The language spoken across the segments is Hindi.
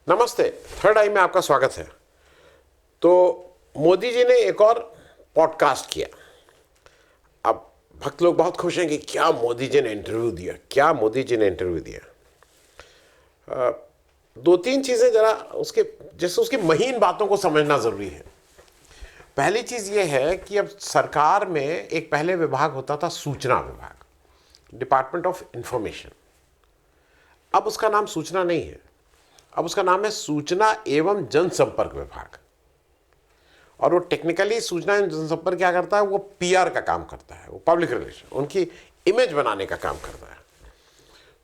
नमस्ते। थर्ड आई में आपका स्वागत है। तो मोदी जी ने एक और पॉडकास्ट किया। अब भक्त लोग बहुत खुश हैं कि क्या मोदी जी ने इंटरव्यू दिया, क्या मोदी जी ने इंटरव्यू दिया। दो तीन चीज़ें जरा उसके जैसे उसकी महीन बातों को समझना ज़रूरी है। पहली चीज़ ये है कि अब सरकार में एक पहले विभाग होता था सूचना विभाग, डिपार्टमेंट ऑफ इंफॉर्मेशन। अब उसका नाम सूचना नहीं है, अब उसका नाम है सूचना एवं जनसंपर्क विभाग। और वो टेक्निकली सूचना एवं जनसंपर्क क्या करता है, वो पीआर का काम करता है, वो पब्लिक रिलेशन, उनकी इमेज बनाने का काम करता है।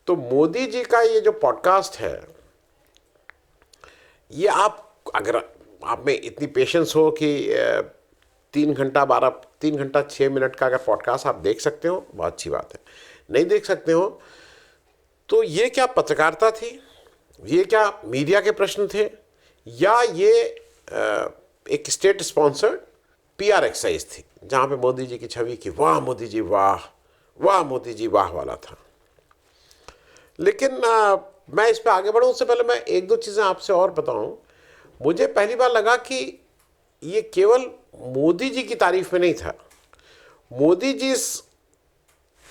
तो मोदी जी का ये जो पॉडकास्ट है, ये आप अगर आप में इतनी पेशेंस हो कि 3 घंटा 6 मिनट का अगर पॉडकास्ट आप देख सकते हो, बहुत अच्छी बात है। नहीं देख सकते हो तो ये क्या पत्रकारिता थी, ये क्या मीडिया के प्रश्न थे, या ये एक स्टेट स्पॉन्सर्ड पीआर एक्सरसाइज थी जहां पे मोदी जी की छवि की वाह मोदी जी वाह, वाह मोदी जी वाह वाला था। लेकिन मैं इस पे आगे बढ़ूं उससे पहले मैं एक दो चीज़ें आपसे और बताऊं। मुझे पहली बार लगा कि ये केवल मोदी जी की तारीफ में नहीं था। मोदी जी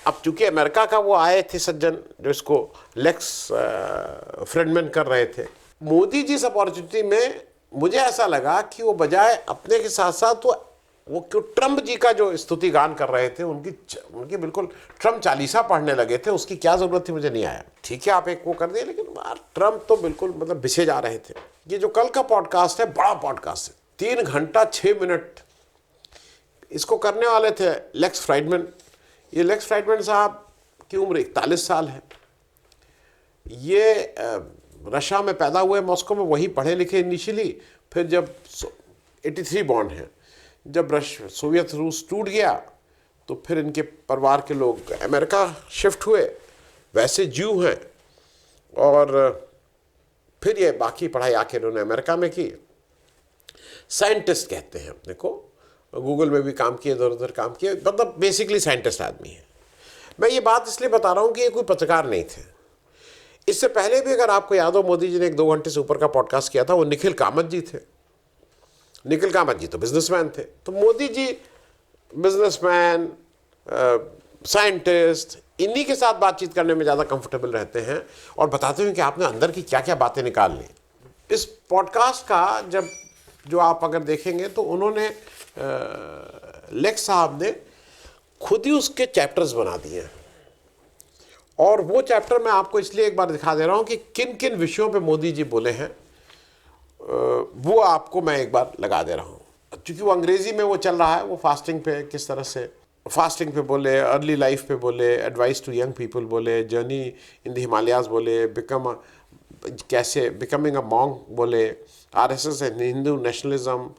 अब चूंकि अमेरिका का वो आए थे सज्जन जो इसको लेक्स फ्रेडमैन कर रहे थे, मोदी जी इस अपॉर्चुनिटी में मुझे ऐसा लगा कि वो बजाय अपने के साथ साथ वो क्यों ट्रम्प जी का जो स्तुति गान कर रहे थे, उनकी बिल्कुल ट्रम्प चालीसा पढ़ने लगे थे। उसकी क्या जरूरत थी मुझे नहीं आया। ठीक है आप एक वो कर दिए, लेकिन ट्रम्प तो बिल्कुल मतलब बिछे जा रहे थे। ये जो कल का पॉडकास्ट है बड़ा पॉडकास्ट है, 3 घंटा 6 मिनट। इसको करने वाले थे लेक्स फ्राइडमैन। ये लेक्स फ्राइडमैन साहब की उम्र 41 साल है। ये रशिया में पैदा हुए, मॉस्को में, वहीं पढ़े लिखे इनिशियली। फिर जब 83 बॉर्न है, जब सोवियत रूस टूट गया तो फिर इनके परिवार के लोग अमेरिका शिफ्ट हुए, वैसे ज्यू हैं। और फिर ये बाकी पढ़ाई आके इन्होंने अमेरिका में की। साइंटिस्ट कहते हैं अपने को, गूगल में भी काम किए, इधर उधर काम किए, मतलब बेसिकली साइंटिस्ट आदमी है। मैं ये बात इसलिए बता रहा हूँ कि ये कोई पत्रकार नहीं थे। इससे पहले भी अगर आपको याद हो, मोदी जी ने 1-2 घंटे से ऊपर का पॉडकास्ट किया था, वो निखिल कामत जी थे। निखिल कामत जी तो बिजनेसमैन थे। तो मोदी जी बिजनेसमैन, साइंटिस्ट, इन्हीं के साथ बातचीत करने में ज़्यादा कंफर्टेबल रहते हैं और बताते हैं कि आपने अंदर की क्या क्या बातें निकाल ली। इस पॉडकास्ट का जो आप अगर देखेंगे तो उन्होंने लेक्स साहब ने खुद ही उसके चैप्टर्स बना दिए हैं। और वो चैप्टर मैं आपको इसलिए एक बार दिखा दे रहा हूं कि किन किन विषयों पे मोदी जी बोले हैं, वो आपको मैं एक बार लगा दे रहा हूं। क्योंकि वो अंग्रेजी में वो चल रहा है, वो फास्टिंग पे किस तरह से फास्टिंग पे बोले, अर्ली लाइफ पे बोले, एडवाइस टू यंग पीपल बोले, जर्नी इन द हिमालयाज बोले, बिकमिंग अ मॉन्क बोले, RSS and Hindu nationalism,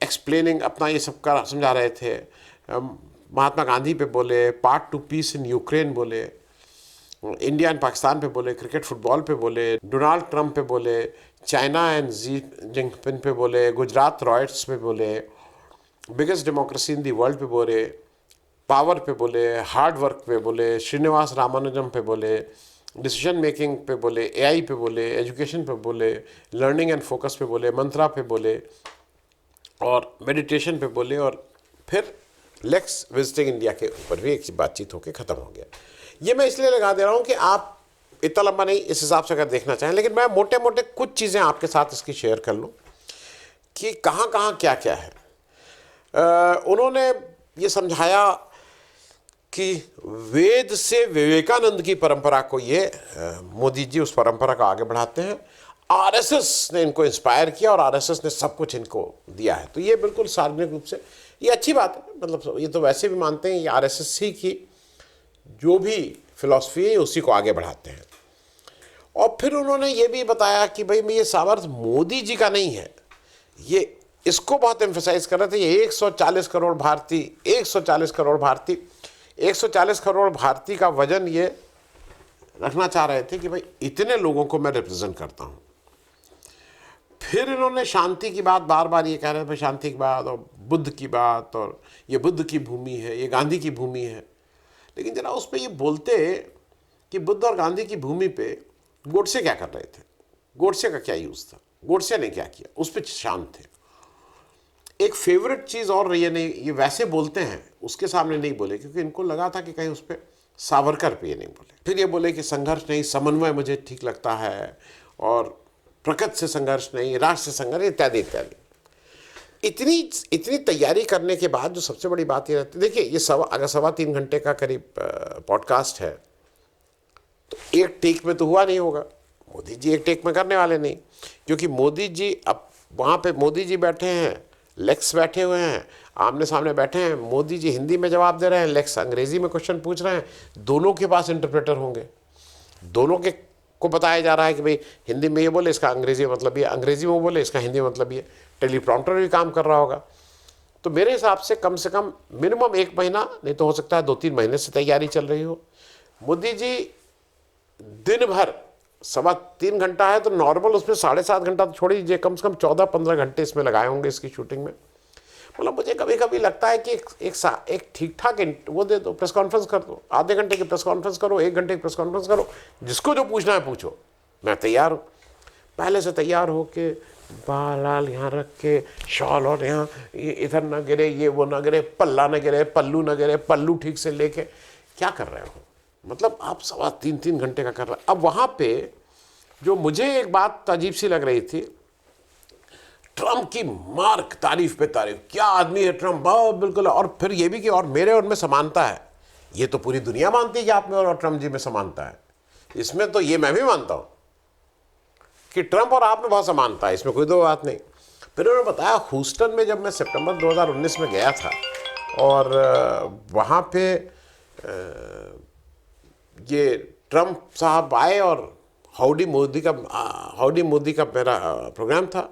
explaining अपना ये सब का समझा रहे थे। महात्मा गांधी पे बोले, part to peace in Ukraine बोले, इंडिया एंड पाकिस्तान पे बोले, क्रिकेट फुटबॉल पे बोले, डोनाल्ड ट्रंप पे बोले, चाइना एंड जी जिनपिंग पे बोले, गुजरात रॉयट्स पे बोले, biggest democracy in the world पे बोले, पावर पे बोले, हार्ड वर्क पे बोले, श्रीनिवास रामानुजम पे बोले, डिसीजन मेकिंग पे बोले, एआई पे बोले, एजुकेशन पे बोले, लर्निंग एंड फोकस पे बोले, मंत्रा पे बोले और मेडिटेशन पे बोले। और फिर लेक्स विजिटिंग इंडिया के ऊपर भी एक बातचीत होकर ख़त्म हो गया। ये मैं इसलिए लगा दे रहा हूँ कि आप इतना लंबा नहीं इस हिसाब से अगर देखना चाहें, लेकिन मैं मोटे मोटे कुछ चीज़ें आपके साथ इसकी शेयर कर लूँ कि कहाँ कहाँ क्या क्या है। उन्होंने ये समझाया कि वेद से विवेकानंद की परंपरा को मोदी जी उस परंपरा को आगे बढ़ाते हैं। आरएसएस ने इनको इंस्पायर किया और आरएसएस ने सब कुछ इनको दिया है। तो ये बिल्कुल सार्वजनिक रूप से ये अच्छी बात है। मतलब ये तो वैसे भी मानते हैं ये आरएसएस ही की जो भी फिलॉसफी है उसी को आगे बढ़ाते हैं। और फिर उन्होंने ये भी बताया कि भाई ये सामर्थ्य मोदी जी का नहीं है, ये इसको बहुत एम्फेसाइज कर रहे थे। ये 140 करोड़ भारतीय 140 करोड़ भारतीय 140 करोड़ भारतीय का वजन ये रखना चाह रहे थे कि भाई इतने लोगों को मैं रिप्रेजेंट करता हूँ। फिर इन्होंने शांति की बात बार बार ये कह रहे थे, शांति की बात और बुद्ध की बात, और ये बुद्ध की भूमि है, ये गांधी की भूमि है। लेकिन जरा उस पर ये बोलते कि बुद्ध और गांधी की भूमि पे गोडसे क्या कर रहे थे। गोडसे का क्या यूज़ था, गोडसे ने क्या किया, उस पर शांत थे। एक फेवरेट चीज़ और ये नहीं, ये वैसे बोलते हैं, उसके सामने नहीं बोले क्योंकि इनको लगा था कि कहीं उस पर सावरकर पे ये नहीं बोले। फिर ये बोले कि संघर्ष नहीं, समन्वय मुझे ठीक लगता है, और प्रकृति से संघर्ष नहीं, राष्ट्र से संघर्ष, इत्यादि इत्यादि। इतनी तैयारी करने के बाद जो सबसे बड़ी बात ये रहती है, देखिए ये अगर 3.25 घंटे का करीब पॉडकास्ट है, तो एक टेक में तो हुआ नहीं होगा। मोदी जी एक टेक में करने वाले नहीं, क्योंकि मोदी जी अब वहाँ पे मोदी जी बैठे हैं, लेक्स बैठे हुए हैं, आमने सामने बैठे हैं, मोदी जी हिंदी में जवाब दे रहे हैं, लेक्स अंग्रेजी में क्वेश्चन पूछ रहे हैं, दोनों के पास इंटरप्रेटर होंगे, दोनों के को बताया जा रहा है कि भाई हिंदी में ये बोले इसका अंग्रेजी में मतलब ये, अंग्रेजी में बोले इसका हिंदी में मतलब ये, टेलीप्रॉम्प्टर भी काम कर रहा होगा। तो मेरे हिसाब से कम मिनिमम 1 महीना, नहीं तो हो सकता है 2-3 महीने से तैयारी चल रही हो। मोदी जी दिन भर 3.25 घंटा है तो नॉर्मल उसमें 7.5 घंटा तो छोड़ दीजिए, कम से कम 14-15 घंटे इसमें लगाए होंगे इसकी शूटिंग में। मतलब मुझे कभी कभी लगता है कि एक ठीक ठाक वो दे दो, प्रेस कॉन्फ्रेंस कर दो, आधे घंटे की प्रेस कॉन्फ्रेंस करो, 1 घंटे की प्रेस कॉन्फ्रेंस करो, जिसको जो पूछना है पूछो, मैं तैयार हूँ। पहले से तैयार हो के बाल लाल यहाँ रख के, शॉल और यहाँ ये इधर ना गिरे, ये वो ना गिरे, पल्ला ना गिरे, पल्लू ना गिरे, पल्लू ठीक से लेके क्या कर रहे हो, मतलब आप 3.25 घंटे का कर रहे हो। अब वहाँ पे जो मुझे एक बात अजीब सी लग रही थी, ट्रम्प की मार्क तारीफ पे तारीफ, क्या आदमी है ट्रम्प, बिल्कुल। और फिर ये भी कि और मेरे उनमें समानता है, ये तो पूरी दुनिया मानती है कि आप में और ट्रम्प जी में समानता है, इसमें तो ये मैं भी मानता हूँ कि ट्रम्प और आप में बहुत समानता है, इसमें कोई दो बात नहीं। फिर उन्होंने बताया ह्यूस्टन में जब मैं सितंबर 2019 में गया था, और वहाँ पे ये ट्रम्प साहब आए और हाउडी मोदी का मेरा प्रोग्राम था।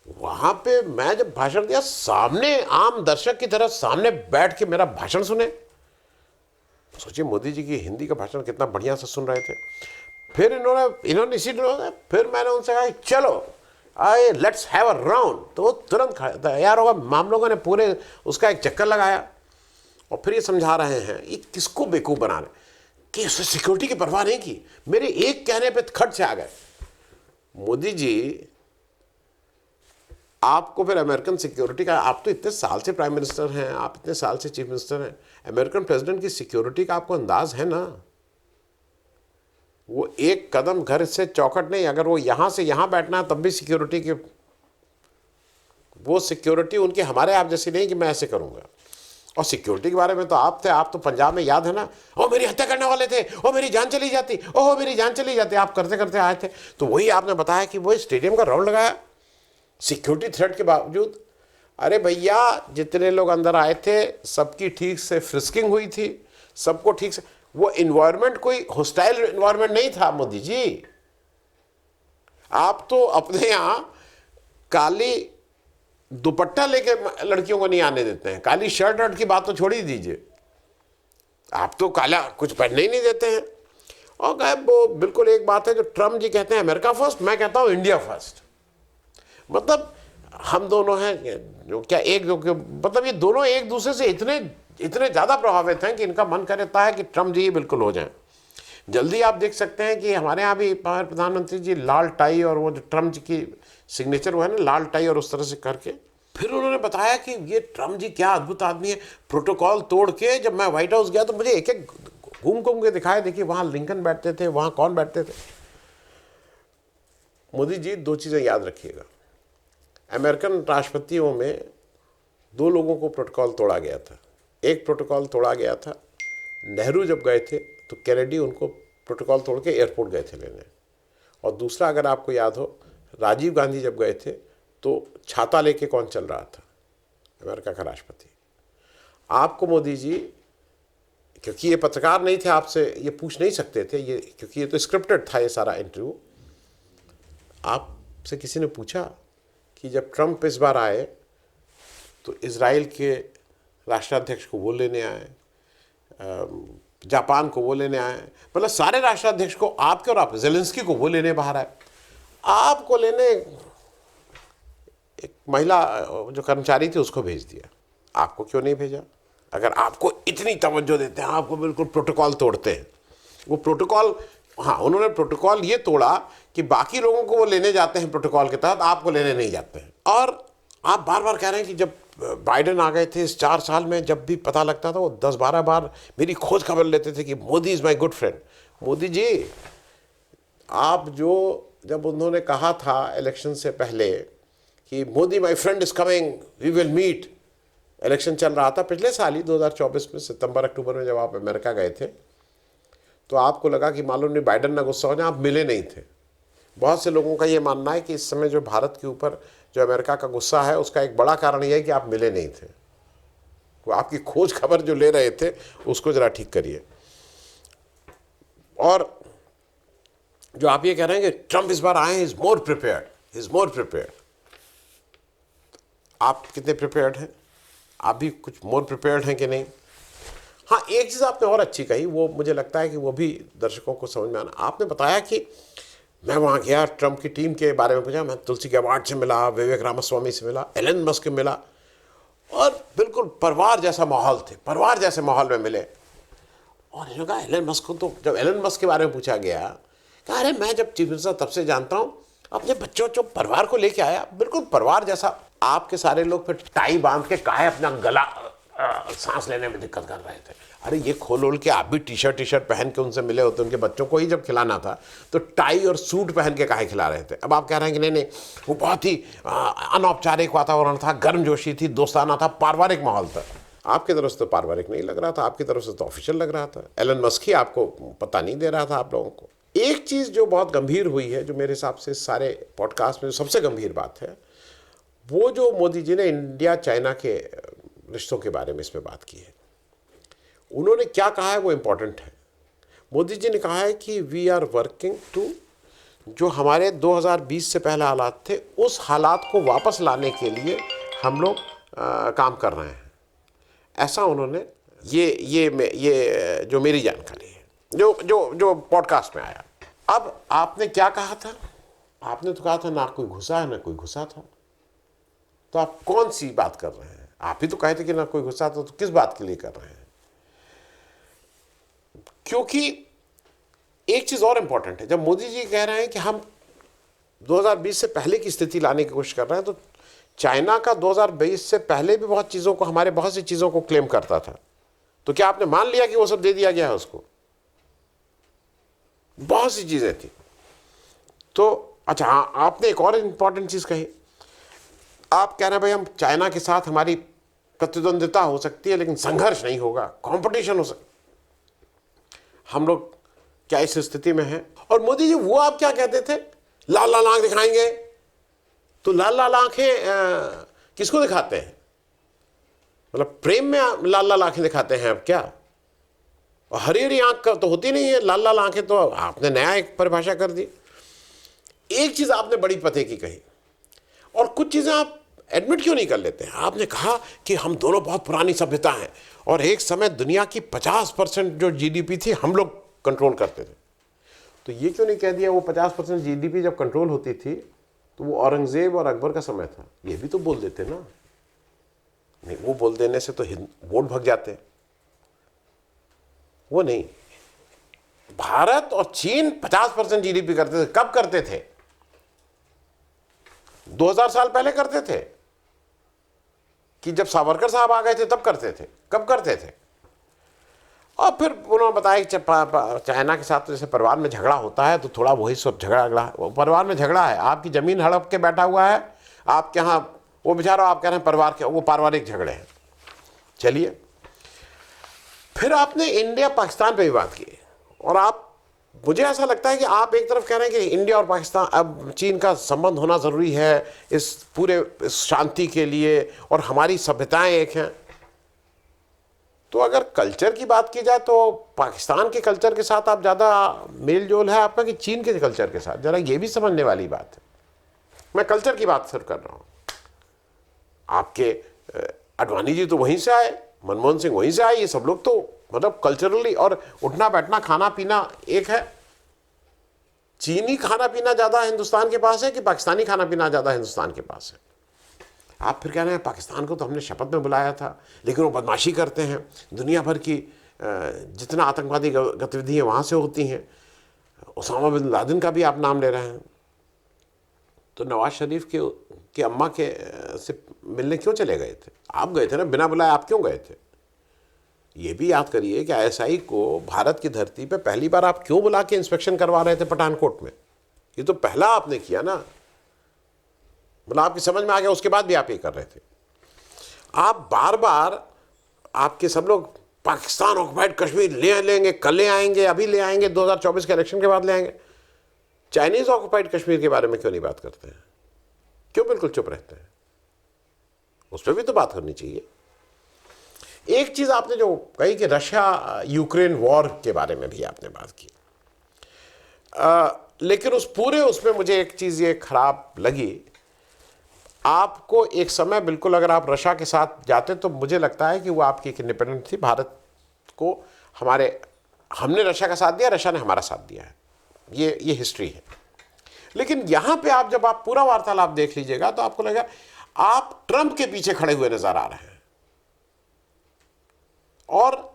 वहाँ पे मैं जब भाषण दिया, सामने आम दर्शक की तरह सामने बैठ के मेरा भाषण सुने। सोचिए मोदी जी की हिंदी का भाषण कितना बढ़िया से सुन रहे थे। फिर इन्होंने फिर मैंने उनसे कहा चलो लेट्स हैव अ राउंड, तो वो तुरंत तैयार होगा। हम लोगों ने पूरे उसका एक चक्कर लगाया, और फिर ये समझा रहे हैं ये किसको बेवकूफ़ बना रहे कि उसने सिक्योरिटी की परवाह नहीं की, मेरे एक कहने पे खट से आ गए। मोदी जी आपको फिर अमेरिकन सिक्योरिटी का, आप तो इतने साल से प्राइम मिनिस्टर हैं, आप इतने साल से चीफ मिनिस्टर हैं, अमेरिकन प्रेसिडेंट की सिक्योरिटी का आपको अंदाज है ना। वो एक कदम घर से चौखट नहीं, अगर वो यहाँ से यहाँ बैठना है तब भी सिक्योरिटी की, वो सिक्योरिटी उनकी हमारे आप जैसी नहीं कि मैं ऐसे करूँगा। और सिक्योरिटी के बारे में तो आप थे, आप तो पंजाब में याद है ना, ओ मेरी हत्या करने वाले थे, ओ मेरी जान चली जाती, ओह मेरी जान चली जाती, आप करते करते आए थे। तो वही आपने बताया कि वो स्टेडियम का राउंड लगाया सिक्योरिटी थ्रेट के बावजूद। अरे भैया जितने लोग अंदर आए थे सबकी ठीक से फ्रिस्किंग हुई थी, सबको ठीक से, वो इन्वायरमेंट कोई हॉस्टाइल इन्वायरमेंट नहीं था। मोदी जी आप तो अपने यहाँ काली दुपट्टा लेके लड़कियों को नहीं आने देते हैं, काली शर्ट वर्ट की बात तो छोड़ ही दीजिए, आप तो काला कुछ पहनने ही नहीं देते हैं। और वो बिल्कुल एक बात है जो ट्रम्प जी कहते हैं अमेरिका फर्स्ट, मैं कहता हूँ इंडिया फर्स्ट। मतलब हम दोनों हैं जो क्या एक जो मतलब ये दोनों एक दूसरे से इतने ज़्यादा प्रभावित हैं कि इनका मन करता है कि ट्रम्प जी बिल्कुल हो जाएं। जल्दी आप देख सकते हैं कि हमारे यहाँ भी प्रधानमंत्री जी लाल टाई और वो जो ट्रम्प जी की सिग्नेचर वो है ना लाल टाई और उस तरह से करके, फिर उन्होंने बताया कि ये ट्रम्प जी क्या अद्भुत आदमी है, प्रोटोकॉल तोड़ के। जब मैं व्हाइट हाउस गया तो मुझे एक एक घूम घूम के दिखाया, देखिए वहाँ लिंकन बैठते थे, वहाँ कौन बैठते थे। मोदी जी 2 चीज़ें याद रखिएगा, अमेरिकन राष्ट्रपतियों में 2 लोगों को प्रोटोकॉल तोड़ा गया था। एक प्रोटोकॉल तोड़ा गया था, नेहरू जब गए थे तो कैनेडी उनको प्रोटोकॉल तोड़ के एयरपोर्ट गए थे लेने। और दूसरा अगर आपको याद हो, राजीव गांधी जब गए थे तो छाता लेके कौन चल रहा था, अमेरिका का राष्ट्रपति। आपको मोदी जी, क्योंकि ये पत्रकार नहीं थे, आपसे ये पूछ नहीं सकते थे ये, क्योंकि ये तो स्क्रिप्टेड था ये सारा इंटरव्यू। आपसे किसी ने पूछा कि जब ट्रम्प इस बार आए तो इजराइल के राष्ट्राध्यक्ष को वो लेने आए, जापान को वो लेने आए, मतलब सारे राष्ट्राध्यक्ष को, आपके और आप जेलेंस्की को वो लेने बाहर आए, आपको लेने एक महिला जो कर्मचारी थी उसको भेज दिया। आपको क्यों नहीं भेजा? अगर आपको इतनी तवज्जो देते हैं, आपको बिल्कुल प्रोटोकॉल तोड़ते हैं, वो प्रोटोकॉल हाँ, उन्होंने प्रोटोकॉल ये तोड़ा कि बाकी लोगों को वो लेने जाते हैं प्रोटोकॉल के तहत, आपको लेने नहीं जाते हैं। और आप बार बार कह रहे हैं कि जब बाइडेन आ गए थे इस 4 साल में, जब भी पता लगता था वो 10-12 बार मेरी खोज खबर लेते थे कि Modi is my good friend. Modi ji, आप जब उन्होंने कहा था इलेक्शन से पहले कि Modi my friend is coming, we will meet, election चल रहा था पिछले साल ही 2024 में सितंबर अक्टूबर में, जब आप अमेरिका गए थे, तो आपको लगा कि मालूम नहीं बाइडेन ना गुस्सा हो जाए, आप मिले नहीं थे। बहुत से लोगों का ये मानना है कि इस समय जो भारत के ऊपर जो अमेरिका का गुस्सा है, उसका एक बड़ा कारण यह है कि आप मिले नहीं थे। वो आपकी खोज खबर जो ले रहे थे उसको ज़रा ठीक करिए। और जो आप ये कह रहे हैं कि ट्रंप इस बार आए हैं, इज मोर प्रिपेयर्ड, आप कितने प्रिपेयर्ड हैं? आप भी कुछ मोर प्रिपेयर्ड हैं कि नहीं? हाँ, एक चीज़ आपने और अच्छी कही, वो मुझे लगता है कि वो भी दर्शकों को समझ में आना। आपने बताया कि मैं वहाँ गया, ट्रंप की टीम के बारे में पूछा, मैं तुलसी गैबार्ड से मिला, विवेक रामास्वामी से मिला, एलन मस्क से मिला, और बिल्कुल परिवार जैसा माहौल थे, परिवार जैसे माहौल में मिले। और इन्होंने कहा एलन मस्क को, तो जब एलन मस्क के बारे में पूछा गया, कहा अरे मैं जब चीफ मिनिस्टर तब से जानता हूँ, अपने बच्चों जो परिवार को लेके आया, बिल्कुल परिवार जैसा। आपके सारे लोग फिर टाई बांध के काहे अपना गला सांस लेने में दिक्कत कर रहे थे। अरे ये खोल के आप भी टी शर्ट पहन के उनसे मिले होते, उनके बच्चों को ही जब खिलाना था तो टाई और सूट पहन के काहे खिला रहे थे। अब आप कह रहे हैं कि नहीं, वो बहुत ही अनौपचारिक वातावरण था, गर्मजोशी थी, दोस्ताना था, पारिवारिक माहौल था। आपकी तरफ से तो पारिवारिक नहीं लग रहा था, आपकी तरफ से तो ऑफिशियल लग रहा था। एलन मस्क ही आपको पता नहीं दे रहा था आप लोगों को। एक चीज़ जो बहुत गंभीर हुई है, जो मेरे हिसाब से सारे पॉडकास्ट में सबसे गंभीर बात है, वो जो मोदी जी ने इंडिया चाइना के रिश्तों के बारे में इसमें बात की है। उन्होंने क्या कहा है वो इम्पोर्टेंट है। मोदी जी ने कहा है कि वी आर वर्किंग टू, जो हमारे 2020 से पहले हालात थे, उस हालात को वापस लाने के लिए हम लोग काम कर रहे हैं। ऐसा उन्होंने, ये जो मेरी जानकारी है, जो पॉडकास्ट में आया। अब आपने क्या कहा था? आपने तो कहा था ना कोई घुसा है ना कोई घुसा था। तो आप कौन सी बात कर रहे हैं? आप ही तो कहे थे कि ना कोई घुसा था, तो किस बात के लिए कर रहे हैं? क्योंकि एक चीज और इंपॉर्टेंट है, जब मोदी जी कह रहे हैं कि हम 2020 से पहले की स्थिति लाने की कोशिश कर रहे हैं, तो चाइना का 2020 से पहले भी बहुत सी चीजों को क्लेम करता था। तो क्या आपने मान लिया कि वो सब दे दिया गया है उसको? बहुत सी चीजें थी। तो अच्छा, हाँ, आपने एक और इंपॉर्टेंट चीज कही। आप कह रहे हैं भाई हम चाइना के साथ हमारी प्रतिद्वंदिता हो सकती है लेकिन संघर्ष नहीं होगा, कंपटीशन हो सकता। हम लोग क्या इस स्थिति में हैं? और मोदी जी वो आप क्या कहते थे, लाल लाल आंख दिखाएंगे? तो लाल लाल आंखें किसको दिखाते हैं? मतलब प्रेम में लाल लाल आंखें दिखाते हैं अब क्या? और हरी हरी आंख का तो होती नहीं है, लाल लाल आंखें तो आपने नया एक परिभाषा कर दी। एक चीज आपने बड़ी पते की कही, और कुछ चीजें आप एडमिट क्यों नहीं कर लेते हैं? आपने कहा कि हम दोनों बहुत पुरानी सभ्यता हैं और एक समय दुनिया की 50% जो जीडीपी थी हम लोग कंट्रोल करते थे। तो ये क्यों नहीं कह दिया वो 50% जीडीपी जब कंट्रोल होती थी तो वो औरंगजेब और अकबर का समय था? ये भी तो बोल देते ना। नहीं, वो बोल देने से तो वोट भाग जाते। वो नहीं। भारत और चीन 50% जीडीपी करते थे। कब करते थे? 2000 साल पहले करते थे कि जब सावरकर साहब आ गए थे तब करते थे। कब करते थे? और फिर उन्होंने बताया कि चाइना के साथ तो जैसे परिवार में झगड़ा होता है तो थोड़ा वही सब झगड़ा, परिवार में झगड़ा है, आपकी जमीन हड़प के बैठा हुआ है आपके यहाँ, वो बेचारा आप कह रहे हैं परिवार के, वो पारिवारिक झगड़े हैं। चलिए, फिर आपने इंडिया पाकिस्तान पे भी बात की, और आप, मुझे ऐसा लगता है कि आप एक तरफ कह रहे हैं कि इंडिया और पाकिस्तान, अब चीन का संबंध होना ज़रूरी है इस पूरे शांति के लिए, और हमारी सभ्यताएं एक हैं। तो अगर कल्चर की बात की जाए तो पाकिस्तान के कल्चर के साथ आप ज़्यादा मेल जोल है आपका कि चीन के कल्चर के साथ? ज़रा ये भी समझने वाली बात है। मैं कल्चर की बात सिर्फ कर रहा हूँ। आपके अडवाणी जी तो वहीं से आए, मनमोहन सिंह वहीं से आए, ये सब लोग तो मतलब कल्चरली, और उठना बैठना खाना पीना एक है। चीनी खाना पीना ज़्यादा हिंदुस्तान के पास है कि पाकिस्तानी खाना पीना ज़्यादा हिंदुस्तान के पास है? आप फिर कह रहे हैं पाकिस्तान को तो हमने शपथ में बुलाया था लेकिन वो बदमाशी करते हैं, दुनिया भर की जितना आतंकवादी गतिविधियाँ वहाँ से होती हैं, उसामा बिन लादेन का भी आप नाम ले रहे हैं। तो नवाज शरीफ के अम्मा के से मिलने क्यों चले गए थे? आप गए थे ना, बिना बुलाए आप क्यों गए थे? ये भी याद करिए कि आईएसआई को भारत की धरती पे पहली बार आप क्यों बुला के इंस्पेक्शन करवा रहे थे पठानकोट में? ये तो पहला आपने किया ना, मतलब आपकी समझ में आ गया, उसके बाद भी आप ये कर रहे थे। आप बार बार, आपके सब लोग पाकिस्तान ऑक्युपाइड कश्मीर ले लेंगे, कल ले आएंगे, अभी ले आएंगे, 2024 के इलेक्शन के बाद ले आएंगे। चाइनीज ऑक्युपाइड कश्मीर के बारे में क्यों नहीं बात करते हैं? क्यों बिल्कुल चुप रहते हैं? उस पर भी तो बात करनी चाहिए। एक चीज आपने जो कही कि रशिया यूक्रेन वॉर के बारे में भी आपने बात की, लेकिन उस पूरे उसमें मुझे एक चीज ये खराब लगी। आपको एक समय बिल्कुल, अगर आप रशिया के साथ जाते तो मुझे लगता है कि वो आपकी एक इंडिपेंडेंट थी। भारत को हमने रशिया का साथ दिया, रशिया ने हमारा साथ दिया है, ये हिस्ट्री है। लेकिन यहां पे आप जब आप पूरा वार्तालाप देख लीजिएगा तो आपको लगेगा आप ट्रंप के पीछे खड़े हुए नजर आ रहे हैं। और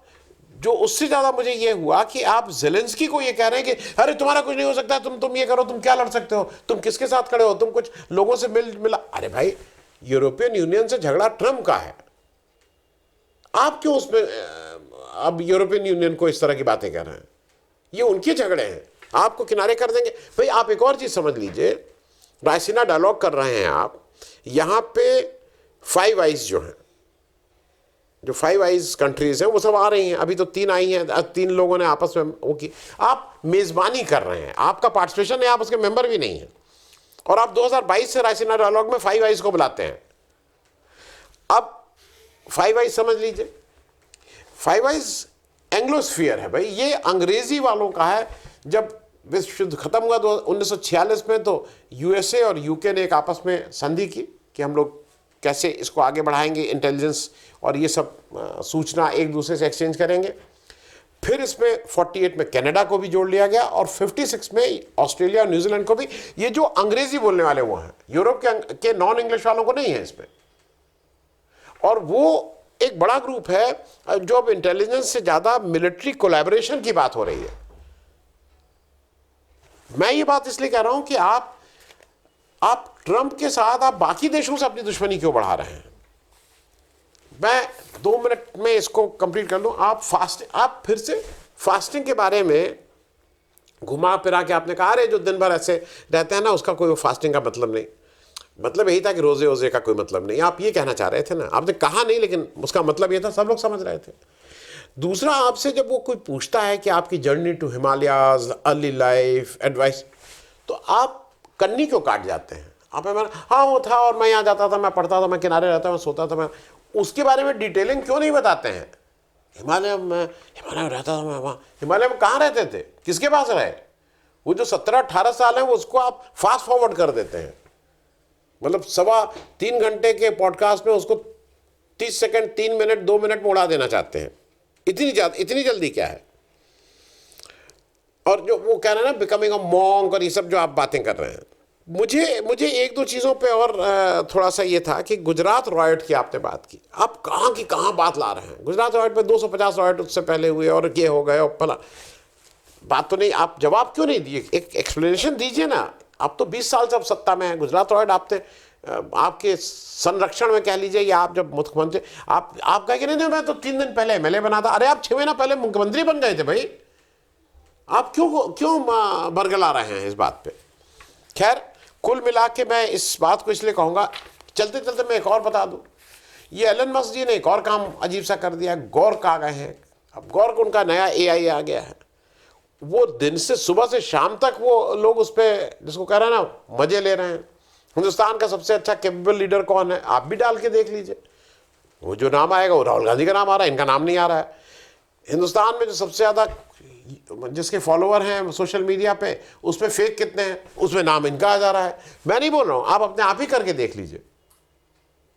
जो उससे ज्यादा मुझे ये हुआ कि आप जेलेंस्की को ये कह रहे हैं कि अरे तुम्हारा कुछ नहीं हो सकता, तुम ये करो, तुम क्या लड़ सकते हो, तुम किसके साथ खड़े हो, तुम कुछ लोगों से मिला। अरे भाई, यूरोपियन यूनियन से झगड़ा ट्रंप का है, आप क्यों उसमें अब यूरोपियन यूनियन को इस तरह की बातें कह रहे हैं? ये उनके झगड़े हैं, आपको किनारे कर देंगे। भाई आप एक और चीज समझ लीजिए, रायसीना डायलॉग कर रहे हैं आप, यहां पे 5 आइज जो हैं, जो 5 आइज कंट्रीज हैं, वो सब आ रही हैं। अभी तो 3 आई हैं, 3 लोगों ने आपस में वो की। आप मेजबानी कर रहे हैं, आपका पार्टिसिपेशन है, आप उसके मेंबर भी नहीं हैं, और आप 2022 से रायसीना डायलॉग में 5 आइज को बुलाते हैं। अब 5 आइज समझ लीजिए, 5 आइज एंग्लोस्फीयर है भाई, ये अंग्रेजी वालों का है। जब विश्व युद्ध खत्म हुआ 1946 में, तो यूएसए और यूके ने एक आपस में संधि की कि हम लोग कैसे इसको आगे बढ़ाएंगे, इंटेलिजेंस और ये सब सूचना एक दूसरे से एक्सचेंज करेंगे। फिर इसमें 48 में कनाडा को भी जोड़ लिया गया, और 56 में ऑस्ट्रेलिया और न्यूजीलैंड को भी। ये जो अंग्रेजी बोलने वाले वो हैं, यूरोप के नॉन इंग्लिश वालों को नहीं है इसमें। और वो एक बड़ा ग्रुप है जो अब इंटेलिजेंस से ज्यादा मिलिट्री कोलैबोरेशन की बात हो रही है। मैं ये बात इसलिए कह रहा हूं कि आप ट्रंप के साथ आप बाकी देशों से अपनी दुश्मनी क्यों बढ़ा रहे हैं? मैं 2 मिनट में इसको कंप्लीट कर लूं। आप फिर से फास्टिंग के बारे में घुमा फिरा के आपने कहा, अरे जो दिन भर ऐसे रहते हैं ना, उसका कोई फास्टिंग का मतलब नहीं। मतलब यही था कि रोजे वोजे का कोई मतलब नहीं, आप ये कहना चाह रहे थे ना। आपने कहा नहीं, लेकिन उसका मतलब ये था, सब लोग समझ रहे थे। दूसरा, आपसे जब वो कोई पूछता है कि आपकी journey to Himalayas, early life, advice, तो आप कन्नी क्यों काट जाते हैं? आप हाँ वो था, और मैं यहाँ जाता था, मैं पढ़ता था, मैं किनारे रहता, मैं सोता था, मैं उसके बारे में डिटेलिंग क्यों नहीं बताते हैं? हिमालय में रहता था मैं, वहाँ हिमालय में कहाँ रहते थे, किसके पास रहे? वो जो 17-18 साल है, वो उसको आप फास्ट फॉरवर्ड कर देते हैं। मतलब 3.25 घंटे के पॉडकास्ट में उसको 30 सेकंड, 3 मिनट, 2 मिनट में उड़ा देना चाहते हैं। इतनी जल्दी क्या है? और जो वो कह रहे हैं ना, बिकमिंग अ मॉन्क और ये सब जो आप बातें कर रहे हैं, मुझे 1-2 चीज़ों पे और थोड़ा सा ये था कि गुजरात रॉयट की आपने बात की। आप कहाँ की कहाँ बात ला रहे हैं? गुजरात रॉयट पे 250 रॉयट उससे पहले हुए, और ये हो गए, और भला बात तो नहीं। आप जवाब क्यों नहीं दिए? एक एक्सप्लेनेशन दीजिए ना। आप तो 20 साल से अब सत्ता में है। गुजरात रॉयट आपके संरक्षण में कह लीजिए, या आप जब मुख्यमंत्री, आप कह के नहीं, मैं तो 3 दिन पहले एमएलए बना था। अरे आप 6 महीना पहले मुख्यमंत्री बन गए थे भाई। आप क्यों बरगला रहे हैं इस बात पे? खैर, कुल मिला के मैं इस बात को इसलिए कहूँगा, चलते चलते मैं एक और बता दूँ, ये एलन मस्क जी ने एक और काम अजीब सा कर दिया। गॉर्क आ गए हैं। अब गॉर्क उनका नया एआई आ गया है। वो दिन से सुबह से शाम तक वो लोग उस पर, जिसको कह रहे हैं ना, मजे ले रहे हैं। हिंदुस्तान का सबसे अच्छा कैपेबल लीडर कौन है? आप भी डाल के देख लीजिए, वो जो नाम आएगा वो राहुल गांधी का नाम आ रहा है, इनका नाम नहीं आ रहा है। हिंदुस्तान में जो सबसे ज़्यादा जिसके फॉलोअर हैं सोशल मीडिया पे, उसमें फेक कितने हैं, उसमें नाम इनका आ जा रहा है। मैं नहीं बोल रहा हूँ, आप अपने आप ही करके देख लीजिए।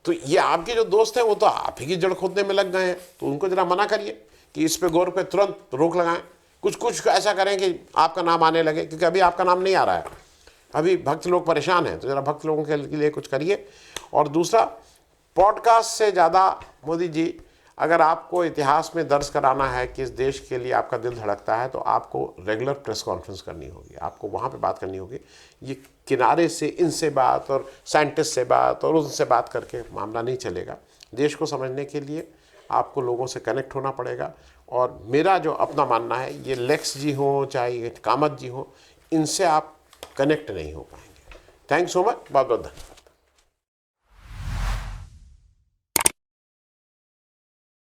तो ये आपके जो दोस्त हैं वो तो आप ही की जड़ खोदने में लग गए हैं, तो उनको जरा मना करिए कि इस पे गौर पे तुरंत रोक लगाएं। कुछ ऐसा करें कि आपका नाम आने लगे, क्योंकि अभी आपका नाम नहीं आ रहा है। अभी भक्त लोग परेशान हैं, तो जरा भक्त लोगों के लिए कुछ करिए। और दूसरा, पॉडकास्ट से ज़्यादा मोदी जी अगर आपको इतिहास में दर्ज कराना है कि इस देश के लिए आपका दिल धड़कता है तो आपको रेगुलर प्रेस कॉन्फ्रेंस करनी होगी, आपको वहाँ पे बात करनी होगी। ये किनारे से इनसे बात और साइंटिस्ट से बात और उनसे बात करके मामला नहीं चलेगा। देश को समझने के लिए आपको लोगों से कनेक्ट होना पड़ेगा। और मेरा जो अपना मानना है, ये लेक्स जी हों चाहे ये कामत जी हों, इनसे आप कनेक्ट नहीं हो पाएंगे। थैंक्स सो मच, बहुत बहुत धन्यवाद।